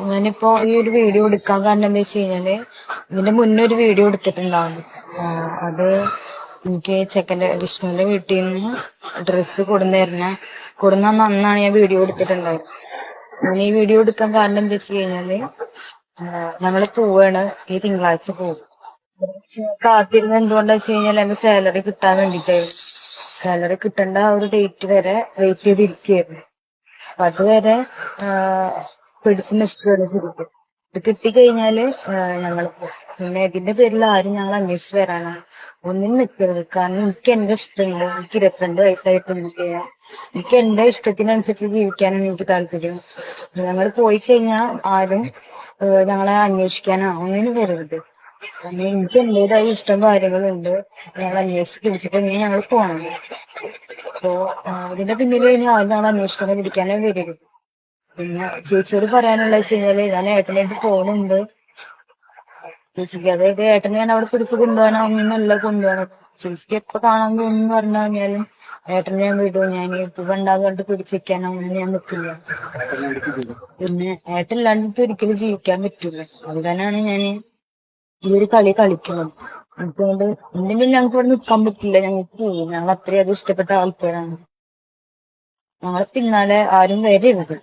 ഞാനിപ്പോ ഈ ഒരു വീഡിയോ എടുക്കാൻ കാരണം എന്താ വെച്ച് കഴിഞ്ഞാല് ഇതിന്റെ മുന്നേ ഒരു വീഡിയോ എടുത്തിട്ടുണ്ടാവും. അത് എനിക്ക് ചെക്കന്റെ വിഷ്ണുവിന്റെ വീട്ടിൽ നിന്ന് ഡ്രസ്സ് കൊടുന്ന അന്നാണ് ഞാൻ വീഡിയോ എടുത്തിട്ടുണ്ടായത്. ഞാൻ ഈ വീഡിയോ എടുക്കാൻ കാരണം എന്താ വെച്ച് കഴിഞ്ഞാല് ഞങ്ങള് പോവാണ്, ഈ തിങ്കളാഴ്ച പോകും. കാത്തിരുന്ന് എന്തുകൊണ്ടാ വെച്ച് കഴിഞ്ഞാൽ എന്റെ സാലറി കിട്ടാൻ വേണ്ടിട്ടായിരുന്നു. സാലറി കിട്ടേണ്ട ആ ഒരു ഡേറ്റ് വരെ വെയിറ്റ് ചെയ്തിരിക്കുകയായിരുന്നു. അപ്പൊ അതുവരെ പിടിച്ചു നിൽക്കുകയാണ് ശരിക്കും. ഇത് കിട്ടിക്കഴിഞ്ഞാല് ഞങ്ങൾ പോകും. പിന്നെ ഇതിന്റെ പേരിൽ ആരും ഞങ്ങൾ അന്വേഷിച്ച് വരാനാണ് ഒന്നിനും നിൽക്കരുത്. കാരണം എനിക്ക് എന്റെ ഇഷ്ടങ്ങൾ, എനിക്ക് 22 വയസ്സായിട്ട് എനിക്ക് എന്റെ ഇഷ്ടത്തിനനുസരിച്ച് ജീവിക്കാനാണ് എനിക്ക് താല്പര്യം. ഞങ്ങൾ പോയി കഴിഞ്ഞാൽ ആരും ഞങ്ങളെ അന്വേഷിക്കാനോ ഒന്നിനും വരരുത്. കാരണം എനിക്ക് എന്റേതായ ഇഷ്ടം കാര്യങ്ങളുണ്ട്. ഞങ്ങൾ അന്വേഷിച്ച് പിടിച്ചിട്ട് ഇനി ഞങ്ങൾ പോകണം. അപ്പോ ഇതിന്റെ പിന്നിൽ ഇനി ആരും ഞങ്ങൾ അന്വേഷിക്കാനോ പിടിക്കാനോ വരരുത്. പിന്നെ ചേച്ചിയോട് പറയാനുള്ള വെച്ച് കഴിഞ്ഞാല് ഞാൻ ഏട്ടനായിട്ട് പോകുന്നുണ്ട്. ചേച്ചിക്ക് അതായത് ഏട്ടനെ ഞാൻ അവിടെ പിടിച്ച് കൊണ്ടുപോകാനോ ഒന്നല്ല കൊണ്ടുപോകണം. ചേച്ചിക്ക് എപ്പോ കാണാൻ തോന്നുന്നു പറഞ്ഞു കഴിഞ്ഞാലും ഏട്ടനെ ഞാൻ വിടും. ഞാൻ ഇപ്പൊ ഉണ്ടാകാൻ കണ്ട് പിടിച്ചിരിക്കാനോ ഒന്നും ഞാൻ നിൽക്കില്ല. പിന്നെ ഏട്ടനില്ലാണ്ട് ഒരിക്കലും ജീവിക്കാൻ പറ്റൂല. അതുതന്നെയാണ് ഞാൻ ഈ ഒരു കളി കളിക്കുന്നത്. അതുകൊണ്ട് എന്തെങ്കിലും ഞങ്ങൾക്ക് ഇവിടെ നിൽക്കാൻ പറ്റില്ല, ഞങ്ങൾക്ക് പോകും. ഞങ്ങൾ അത്രയും അത് ഇഷ്ടപ്പെട്ട ആൾക്കാരാണ്. ഞങ്ങളെ പിന്നാലെ ആരും വരരുത്.